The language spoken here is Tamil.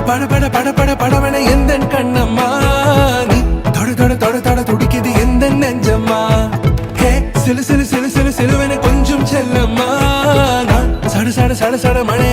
பட பட பட பட படவன எந்த கண்ணம்மா நீ தொட தொட தொட தொட துடிக்குது எந்த நெஞ்சம்மா ஹே சிலு சிலு சிலு சிலு சிலுவன கொஞ்சம் செல்லம்மா நான் சட சட சட சட மழை